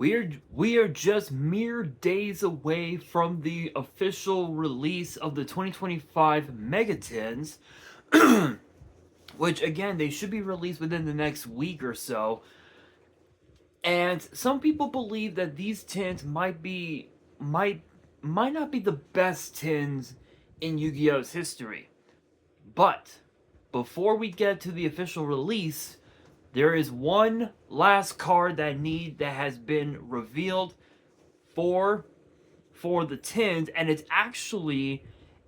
We are just mere days away from the official release of the 2025 Megatins, which again they should be released within the next week or so. And some people believe that these tins might not be the best tins in Yu-Gi-Oh's history. But before we get to the official release, there is one last card that has been revealed for the tins, and it's actually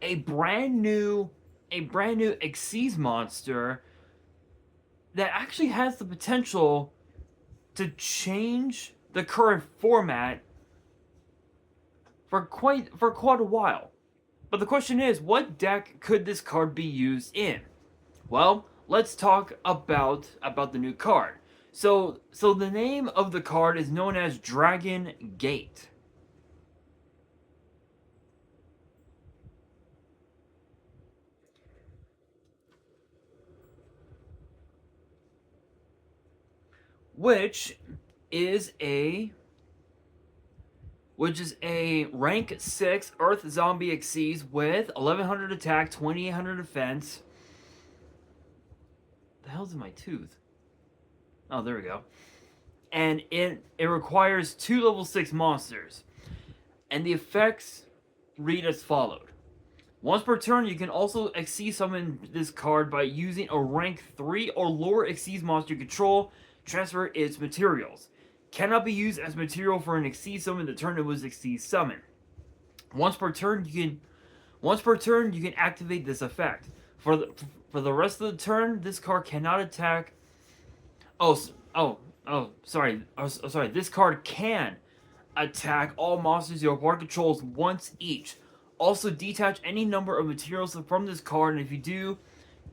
a brand new Xyz monster that actually has the potential to change the current format for quite a while. But the question is, what deck could this card be used in? Well, let's talk about the new card. So the name of the card is known as Dragon Gate. Which is a rank 6 Earth Zombie Xyz with 1100 attack, 2800 defense. The hell's in my tooth? Oh, there we go. And it requires 2 level 6 monsters. And the effects read as followed. Once per turn, you can also Xyz summon this card by using a rank 3 or lower Xyz monster you control. Transfer its materials. Cannot be used as material for an Xyz summon the turn it was Xyz summoned. Once per turn, you can activate this effect. For the rest of the turn, this card cannot attack. Sorry. This card can attack all monsters your opponent controls once each. Also, detach any number of materials from this card, and if you do,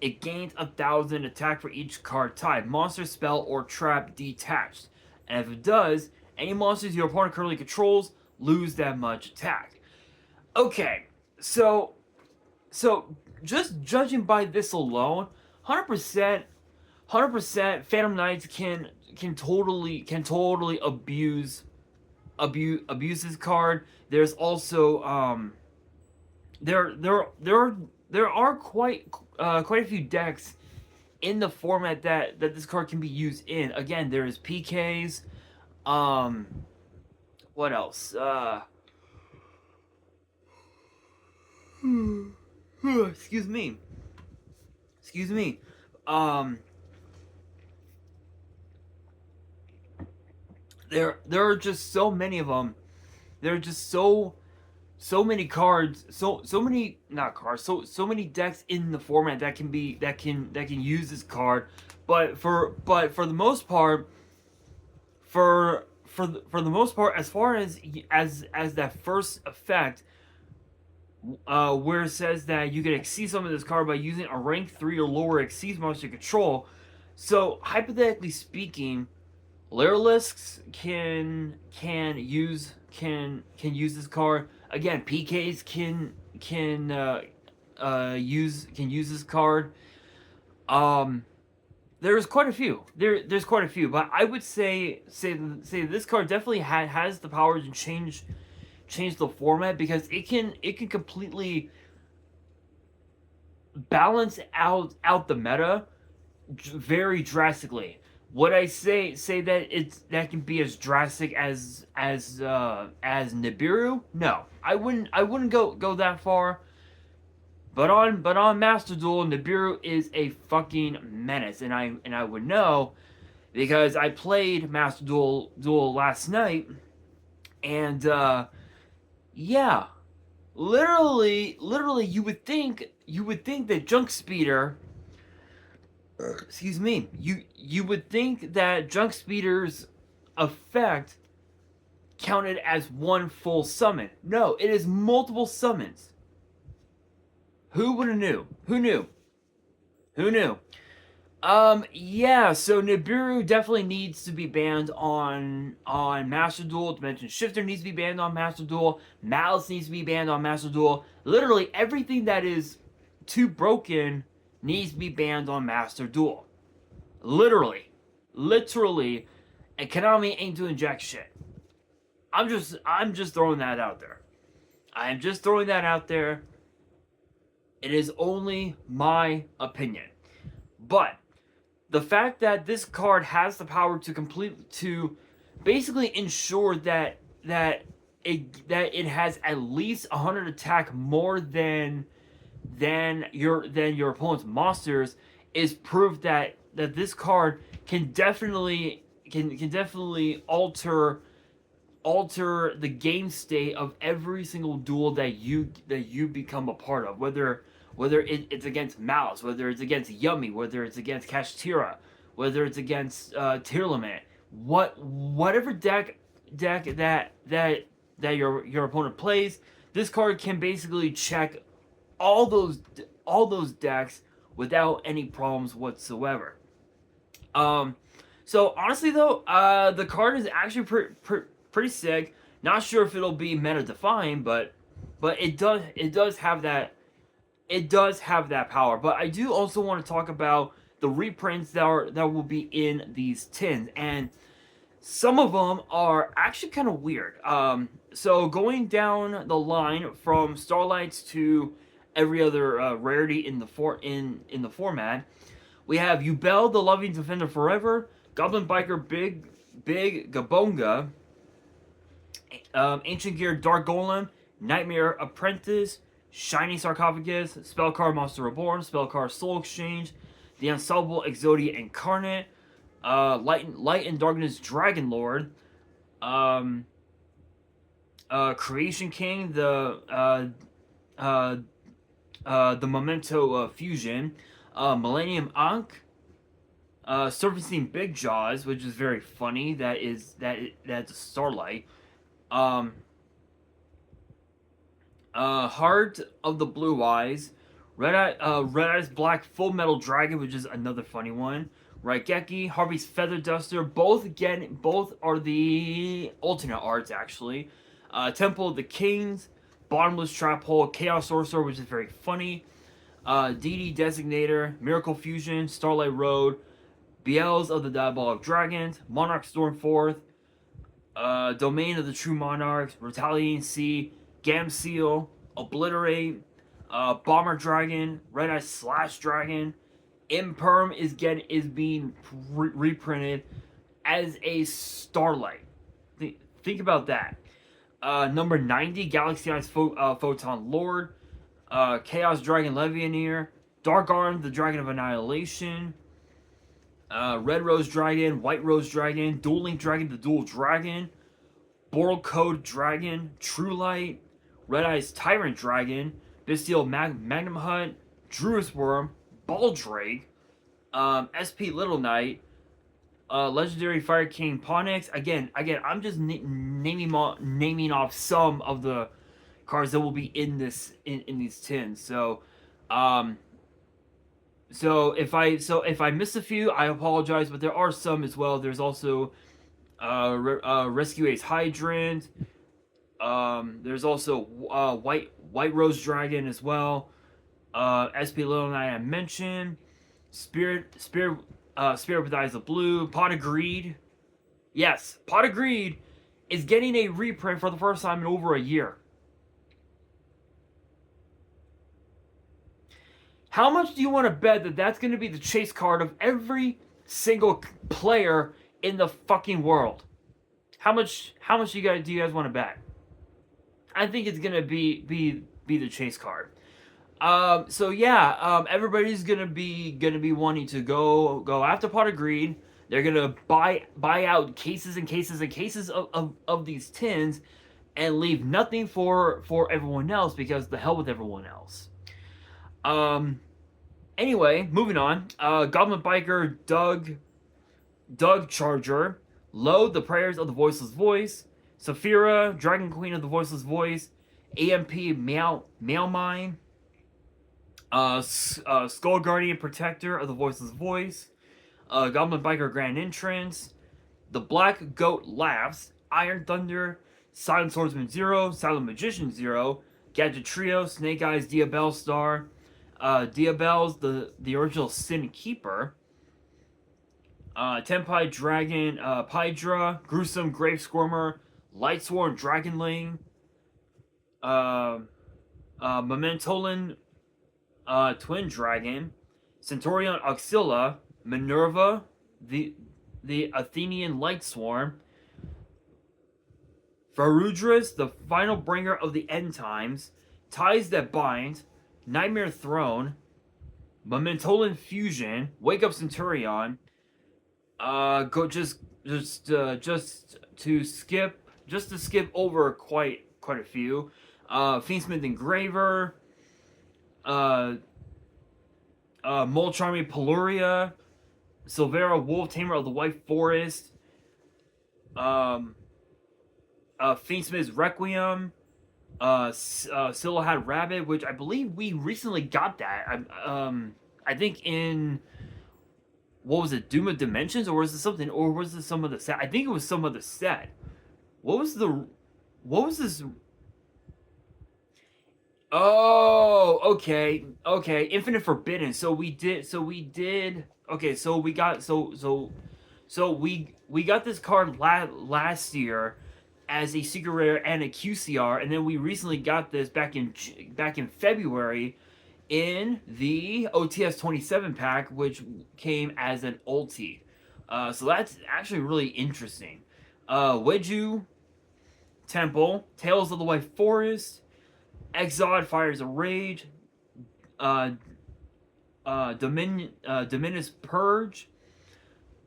it gains 1000 attack for each card type, monster, spell, or trap detached. And if it does, any monsters your opponent currently controls lose that much attack. Okay, so just judging by this alone, 100% Phantom Knights can totally abuse this card. There's also there are quite a few decks in the format that this card can be used in. Again, there is PKs. What else? Excuse me. There are just so many of them. There are just so many cards, so many not cards, so many decks in the format that can use this card. But for the most part, as far as that first effect, where it says that you can Xyz summon this card by using a rank 3 or lower Xyz monster control. So hypothetically speaking, Lyralisks can use this card. Again, PKs can use this card. There's quite a few. There's quite a few, but I would say this card definitely has the power to change the format, because it can completely balance out the meta very drastically. Would I say that that can be as drastic as Nibiru? No, I wouldn't go that far. But on Master Duel, Nibiru is a fucking menace, and I would know, because I played Master Duel last night, and yeah, literally you would think that Junk Speeder. Excuse me. You would think that Junk Speeder's effect counted as one full summon. No, it is multiple summons. Who would have knew? Who knew? Yeah, so Nibiru definitely needs to be banned on Master Duel. Dimension Shifter needs to be banned on Master Duel. Malice needs to be banned on Master Duel. Literally everything that is too broken needs to be banned on Master Duel. Literally. And Konami ain't doing jack shit. I'm just throwing that out there. I am just throwing that out there. It is only my opinion. But the fact that this card has the power to basically ensure that it has at least 100 attack more than your opponent's monsters is proof that this card can definitely alter the game state of every single duel that you become a part of, whether it's against Mouse, whether it's against Yummy, whether it's against Kashtira, whether it's against Tearlament, whatever deck that your opponent plays, this card can basically check all those decks without any problems whatsoever. So honestly though, the card is actually pretty sick. Not sure if it'll be meta defying, but it does have that power. But I do also want to talk about the reprints that will be in these tins, and some of them are actually kind of weird. So going down the line from Starlights to every other rarity in the format, we have Yubel, the Loving Defender Forever, Goblin Biker, Big Gabonga, Ancient Gear, Dark Golem, Nightmare Apprentice, Shiny Sarcophagus, Spellcard Monster Reborn, Spellcard Soul Exchange, the Unsolvable Exodia Incarnate, Light and Darkness Dragon Lord, Creation King, the Memento Fusion, Millennium Ankh, Surfacing Big Jaws, which is very funny. That's a Starlight. Heart of the Blue Eyes, Red Eyes Black Full Metal Dragon, which is another funny one. Raigeki, Harvey's Feather Duster, both are the alternate arts actually. Temple of the Kings, Bottomless Trap Hole, Chaos Sorcerer, which is very funny. DD Designator, Miracle Fusion, Starlight Road, Biels of the Diabolic Dragons, Monarch Stormforth, Domain of the True Monarchs, Retaliating Sea, Gamseal, Obliterate, Bomber Dragon, Red Eye Slash Dragon. Imperm is being reprinted as a Starlight. Think about that. Number 90, Galaxy Eyes Photon Lord, Chaos Dragon Levianeer, Dark Arm, the Dragon of Annihilation, Red Rose Dragon, White Rose Dragon, Dual Link Dragon, the Dual Dragon, Boral Code Dragon, True Light, Red Eyes Tyrant Dragon, Bestial Magnum Hut, Druid Worm, Baldrake, SP Little Knight, Legendary Fire King Ponix. Again, I'm just naming off some of the cards that will be in these tins. So if I missed a few, I apologize, but there are some as well. There's also Rescue Ace Hydrant. There's also White Rose Dragon as well. SP Little Knight I mentioned. Spirit with Eyes of Blue. Pot of Greed. Yes, Pot of Greed is getting a reprint for the first time in over a year. How much do you want to bet that that's going to be the chase card of every single player in the fucking world? How much do you guys want to bet? I think it's going to be the chase card. So yeah, everybody's gonna be wanting to go after Pot of Greed. They're gonna buy out cases and cases and cases of these tins, and leave nothing for everyone else, because the hell with everyone else. Anyway, moving on. Goblin Biker, Doug Charger, Load, the Prayers of the Voiceless Voice, Saphira, Dragon Queen of the Voiceless Voice, AMP Meow Mine. Skull Guardian Protector of the Voiceless Voice, Goblin Biker Grand Entrance, the Black Goat Laughs, Iron Thunder, Silent Swordsman 0, Silent Magician 0, Gadget Trio, Snake Eyes Diabell Star, Diabell's the original Sin Keeper, Tenpai Dragon Pydra, Gruesome Grave Squirmer, Lightsworn Dragonling, Momentolan Twin Dragon, Centurion Auxilla, Minerva, the Athenian Lightswarm, Varudras, the final bringer of the end times, Ties That Bind, Nightmare Throne, Momentolan Fusion, Wake Up Centurion, go just to skip over quite a few. Fiendsmith Engraver, Molcharmy Peluria, Silvera Wolf Tamer of the White Forest, Fiendsmith's Requiem, Silhouette Rabbit, which I believe we recently got that. I think in, what was it, Doom of Dimensions, or was it something, or was it some of the set? I think it was some of the set. What was this? Oh, okay. Infinite Forbidden. So we did. Okay, so we got this card last year as a secret rare and a QCR, and then we recently got this back in February in the OTS 27 pack, which came as an ulti. So that's actually really interesting. Weju Temple, Tales of the White Forest, Exod Fires of Rage, Dominus Purge,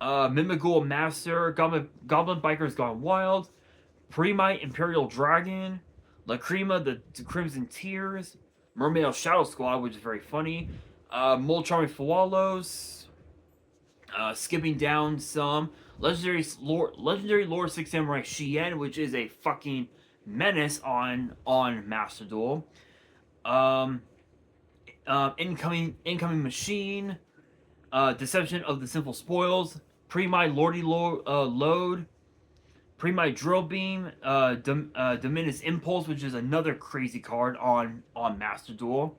Mimigul Master, Goblin Bikers Gone Wild, Premite Imperial Dragon, Lacrima the Crimson Tears, Mermaid Shadow Squad, which is very funny, Molcharmy Fualos, skipping down some Legendary Lord 6 Samurai Shien, which is a fucking menace on Master Duel. Incoming Machine, Deception of the Simple Spoils, Premite Lordy Load, Premite Drill Beam, Dominus Impulse, which is another crazy card on Master Duel.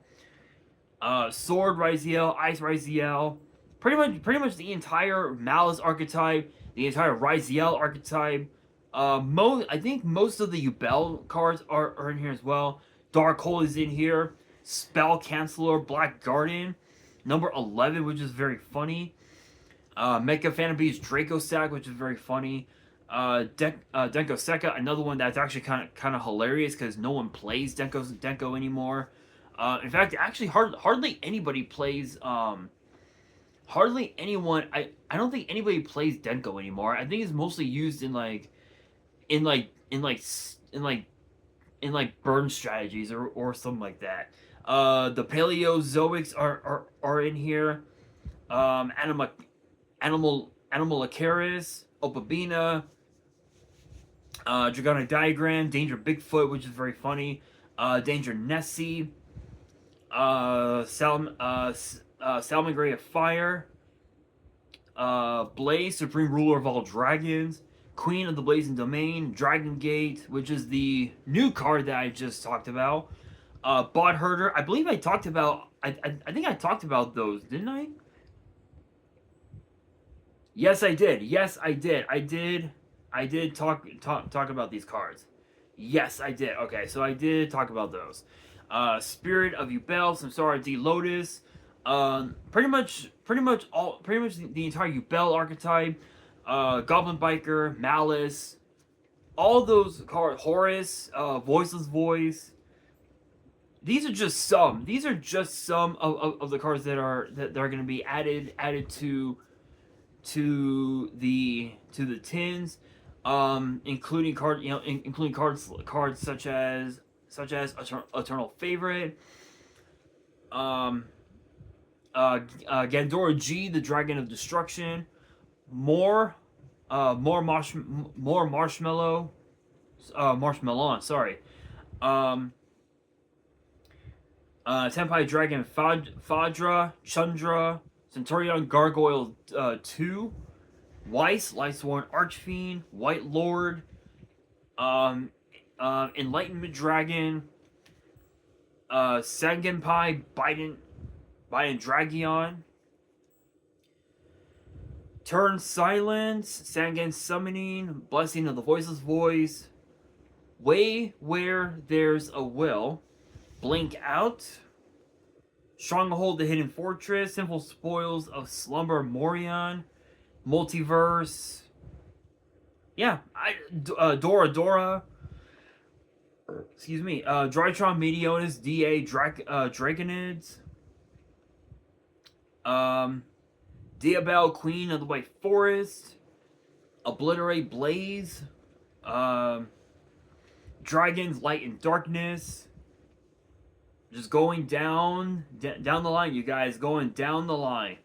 Sword Raziel, Ice Raziel, pretty much the entire Malice archetype, the entire Raziel archetype. I think most of the Yubel cards are in here as well. Dark Hole is in here. Spell Canceller, Black Garden, number 11, which is very funny. Mecha Phantom Beast Draco Sack, which is very funny. Denko Seka, another one that's actually kind of hilarious because no one plays Denko anymore. In fact, actually, hardly anybody plays. Hardly anyone. I don't think anybody plays Denko anymore. I think it's mostly used in burn strategies or something like that. The Paleozoics are in here. Animal Acaris, Opabina, Dragonic Diagram, Danger Bigfoot, which is very funny. Danger Nessie, Salamangreat of Fire, Blaze, Supreme Ruler of all Dragons, Queen of the Blazing Domain, Dragon Gate, which is the new card that I just talked about. Bot Herder, I believe I talked about. I think I talked about those, didn't I? Yes, I did. I did talk about these cards. Yes, I did. Okay, so I did talk about those. Spirit of Yubel, Samsara D Lotus, pretty much the entire Yubel archetype, Goblin Biker, Malice, all those cards, Horus, Voiceless Voice. These are just some. These are just some of the cards that are going to be added to the tins, including cards such as Eternal Favorite, Gandora G, the Dragon of Destruction, more Marshmallow, sorry, Tenpai Dragon Fadra, Chandra, Centurion Gargoyle 2, Weiss, Lightsworn Archfiend, White Lord, Enlightenment Dragon, Sangenpai, Biden Dragion, Turn Silence, Sangen Summoning, Blessing of the Voiceless Voice, Way Where There's a Will, Blink Out, Stronghold the Hidden Fortress, Sinful Spoils of Slumber Morion, Multiverse, yeah, Dora Dora, excuse me, Drytron Meteonis, Draconids, Diabelle Queen of the White Forest, Obliterate Blaze, Dragons Light and Darkness. Just going down the line, you guys, going down the line.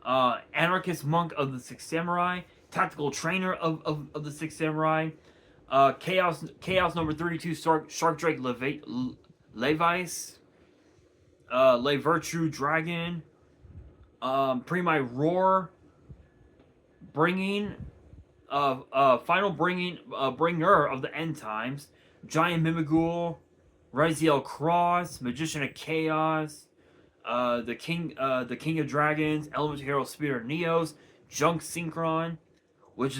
Anarchist Monk of the Six Samurai, Tactical Trainer of the Six Samurai, Chaos number 32, Shark Drake Levice, Le Virtue Dragon, Premi Roar, Bringing, Final Bringer of the End Times, Giant Mimighoul, Raziel Cross, Magician of Chaos, the King of Dragons, Element Hero Spirit Neos, Junks Synchron, which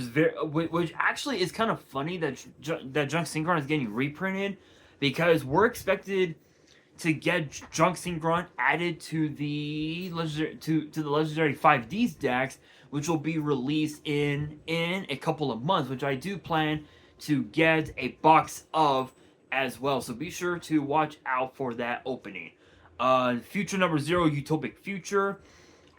actually is kind of funny that Junks Synchron is getting reprinted, because we're expected to get Junks Synchron added to the legendary 5D's decks, which will be released in a couple of months, which I do plan to get a box of as well. So be sure to watch out for that opening. Future number 0, Utopic Future,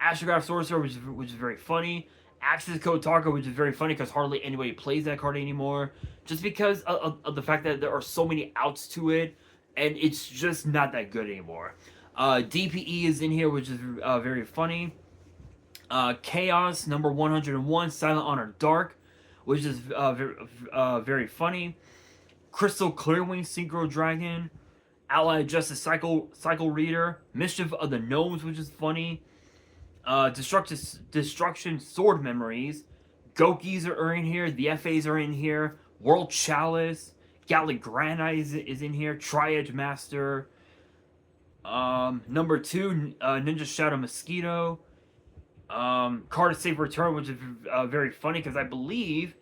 Astrograph Sorcerer, which is very funny. Axis Code Talker, which is very funny because hardly anybody plays that card anymore, just because of the fact that there are so many outs to it, and it's just not that good anymore. DPE is in here, which is very funny. Chaos number 101, Silent Honor Dark, which is very funny. Crystal Clearwing Synchro Dragon, Allied Justice Cycle Reader, Mischief of the Gnomes, which is funny. Destruction Sword Memories, Gokis are in here, the FAs are in here, World Chalice, Gallic Granite is in here, Triad Master, number 2, Ninja Shadow Mosquito, Card of Safe Return, which is very funny because I believe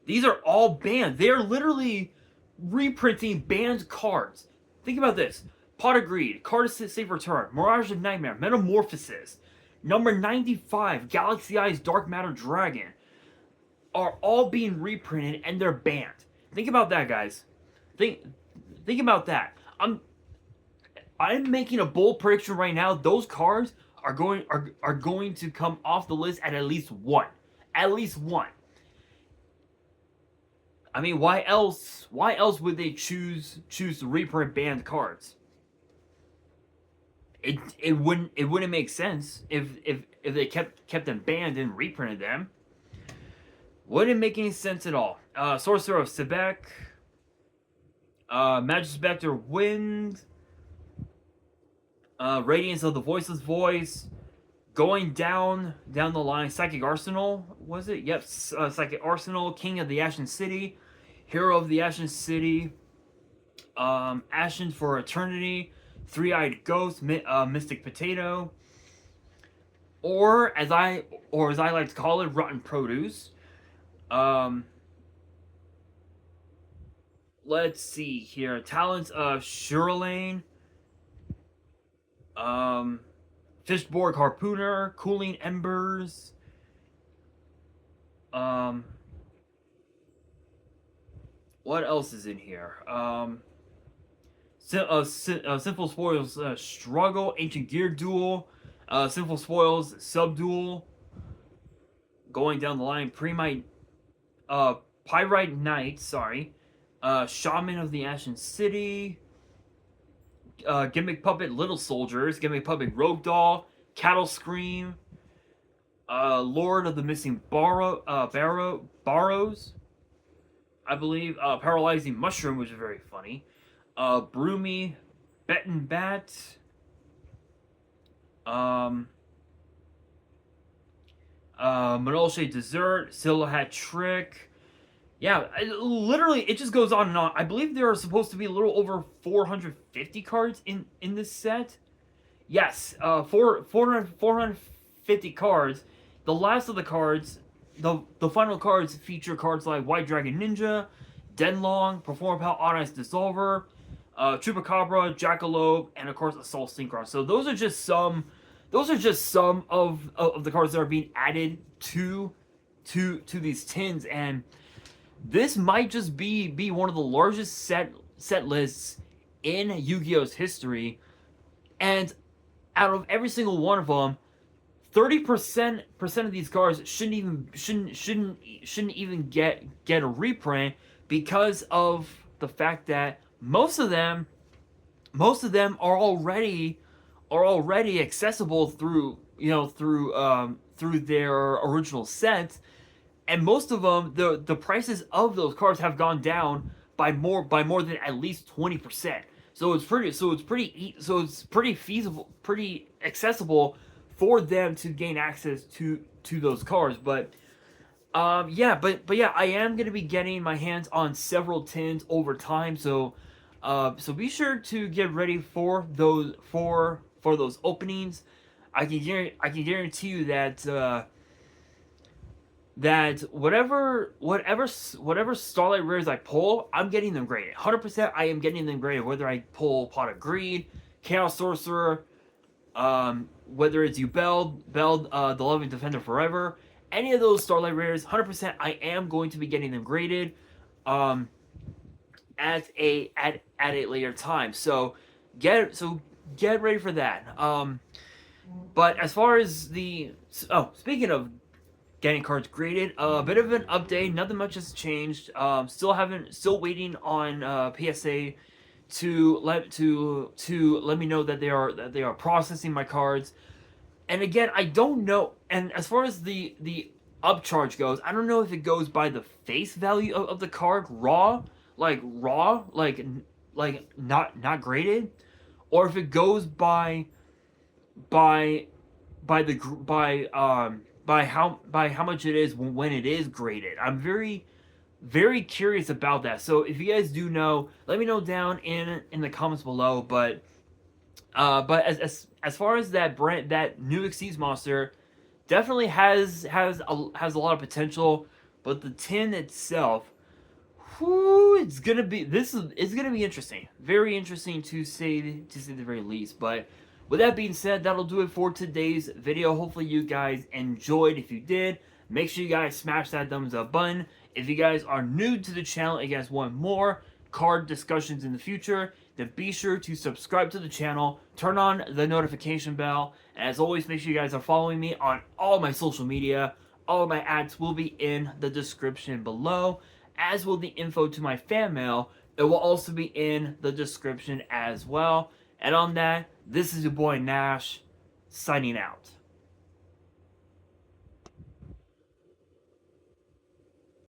these are all banned. They're literally reprinting banned cards. Think about this: Pot of Greed, Card of Safe Return, Mirage of Nightmare, Metamorphosis, number 95, Galaxy Eyes Dark Matter Dragon, are all being reprinted and they're banned. Think about that, guys. Think about that. I'm making a bold prediction right now. Those cards are going to come off the list at least one. At least one. I mean, why else would they choose to reprint banned cards? It wouldn't make sense if they kept them banned and reprinted them. Wouldn't make any sense at all. Sorcerer of Sebek, Magic Spectre Wind, Radiance of the Voiceless Voice, going down the line, Psychic Arsenal, was it? Yep, Psychic Arsenal, King of the Ashen City, Hero of the Ashen City, Ashen for Eternity, Three-Eyed Ghost, Mystic Potato, or as I like to call it, Rotten Produce. Let's see here. Talents of Shirlane, Fishborg Harpooner, Cooling Embers, what else is in here? Sinful Spoils Struggle, Ancient Gear Duel, Sinful Spoils Subduel. Going down the line, Pyrite Knight, Shaman of the Ashen City, Gimmick Puppet Little Soldiers, Gimmick Puppet Rogue Doll, Cattle Scream, Lord of the Missing Barrows, I believe, Paralyzing Mushroom, which is very funny, Broomy, Bet and Bat, Monolshe Dessert, Silhouette Trick. Yeah, literally, it just goes on and on. I believe there are supposed to be a little over 450 cards in this set. Yes, 450 cards. The last of the cards, the final cards feature cards like White Dragon Ninja, Denlong, Performapal, Onyx Dissolver, Chupacabra, Jackalope, and of course Assault Synchron. So those are just some. Those are just some of the cards that are being added to these tins, and this might just be one of the largest set lists in Yu-Gi-Oh's history. And out of every single one of them, 30% of these cards shouldn't even get a reprint because of the fact that most of them are already accessible through through their original sets, and most of them the prices of those cards have gone down by more than at least 20%. So it's pretty feasible, pretty accessible for them to gain access to those cards. But yeah, I am gonna be getting my hands on several tins over time. So so be sure to get ready for those openings. I can guarantee you that that whatever Starlight Rares I pull, I'm getting them graded. 100% I am getting them graded. Whether I pull Pot of Greed, Chaos Sorcerer, whether it's Beld, the Loving Defender Forever, any of those Starlight Rares, 100% I am going to be getting them graded at a later time. So get ready for that. But as far as speaking of getting cards graded, a bit of an update. Nothing much has changed. Still waiting on PSA to let me know that they are processing my cards. And again, I don't know. And as far as the upcharge goes, I don't know if it goes by the face value of the card, raw, like not graded, or if it goes by how much it is when it is graded. I'm very curious about that. So if you guys do know, let me know down in the comments below. But as far as that new Xyz monster, definitely has a lot of potential. But the tin itself, it's gonna be interesting, very interesting to say the very least. But with that being said, that'll do it for today's video. Hopefully you guys enjoyed. If you did, make sure you guys smash that thumbs up button. If you guys are new to the channel and you guys want more card discussions in the future, then be sure to subscribe to the channel, turn on the notification bell, and as always, make sure you guys are following me on all my social media. All of my ads will be in the description below, as will the info to my fan mail. It will also be in the description as well. And on that, this is your boy Nash, signing out.